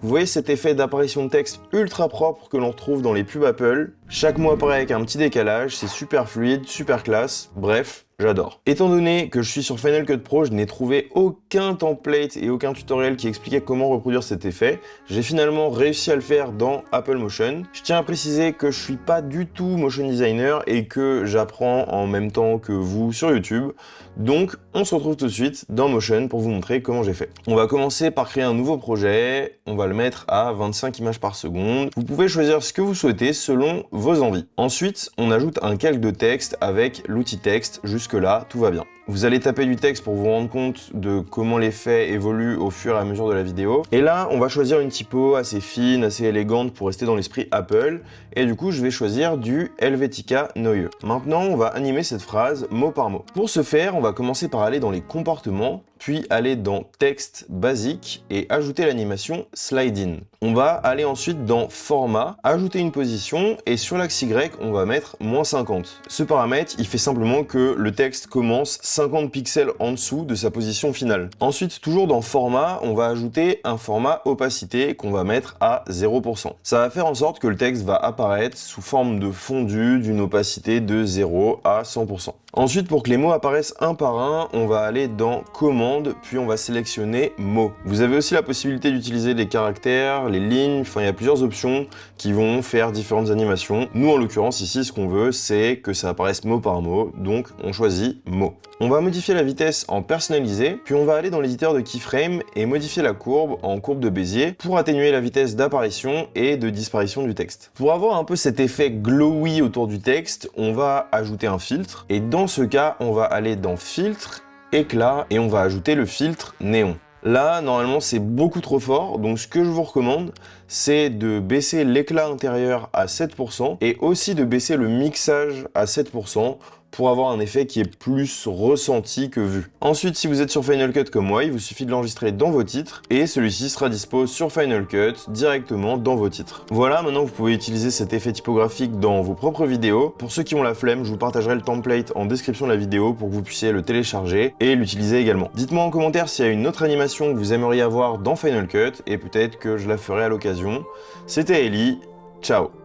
Vous voyez cet effet d'apparition de texte ultra propre que l'on retrouve dans les pubs Apple? Chaque mot apparaît avec un petit décalage, c'est super fluide, super classe, bref, j'adore. Étant donné que je suis sur Final Cut Pro, je n'ai trouvé aucun template et aucun tutoriel qui expliquait comment reproduire cet effet. J'ai finalement réussi à le faire dans Apple Motion. Je tiens à préciser que je suis pas du tout motion designer et que j'apprends en même temps que vous sur YouTube. Donc on se retrouve tout de suite dans Motion pour vous montrer comment j'ai fait. On va commencer par créer un nouveau projet, on va le mettre à 25 images par seconde. Vous pouvez choisir ce que vous souhaitez selon vos envies. Ensuite, on ajoute un calque de texte avec l'outil texte. Jusque-là, tout va bien. Vous allez taper du texte pour vous rendre compte de comment l'effet évolue au fur et à mesure de la vidéo. Et là, on va choisir une typo assez fine, assez élégante pour rester dans l'esprit Apple. Et du coup, je vais choisir du Helvetica Neue. Maintenant, on va animer cette phrase mot par mot. Pour ce faire, on va commencer par aller dans les comportements, puis aller dans texte basique et ajouter l'animation slide in. On va aller ensuite dans format, ajouter une position et sur l'axe Y, on va mettre -50. Ce paramètre, il fait simplement que le texte commence 50 pixels en dessous de sa position finale. Ensuite, toujours dans format, on va ajouter un format opacité qu'on va mettre à 0%. Ça va faire en sorte que le texte va apparaître sous forme de fondu d'une opacité de 0 à 100%. Ensuite, pour que les mots apparaissent un par un, on va aller dans commande, puis on va sélectionner mots. Vous avez aussi la possibilité d'utiliser les caractères, les lignes, enfin il y a plusieurs options qui vont faire différentes animations. Nous en l'occurrence ici, ce qu'on veut, c'est que ça apparaisse mot par mot, donc on choisit mot. On va modifier la vitesse en personnalisé, puis on va aller dans l'éditeur de keyframe et modifier la courbe en courbe de Bézier pour atténuer la vitesse d'apparition et de disparition du texte. Pour avoir un peu cet effet glowy autour du texte, on va ajouter un filtre et dans ce cas, on va aller dans filtre, éclat et on va ajouter le filtre néon. Là, normalement, c'est beaucoup trop fort, donc ce que je vous recommande, c'est de baisser l'éclat intérieur à 7% et aussi de baisser le mixage à 7% pour avoir un effet qui est plus ressenti que vu. Ensuite, si vous êtes sur Final Cut comme moi, il vous suffit de l'enregistrer dans vos titres et celui-ci sera dispo sur Final Cut directement dans vos titres. Voilà, maintenant vous pouvez utiliser cet effet typographique dans vos propres vidéos. Pour ceux qui ont la flemme, je vous partagerai le template en description de la vidéo pour que vous puissiez le télécharger et l'utiliser également. Dites-moi en commentaire s'il y a une autre animation que vous aimeriez avoir dans Final Cut et peut-être que je la ferai à l'occasion. C'était Eli, ciao!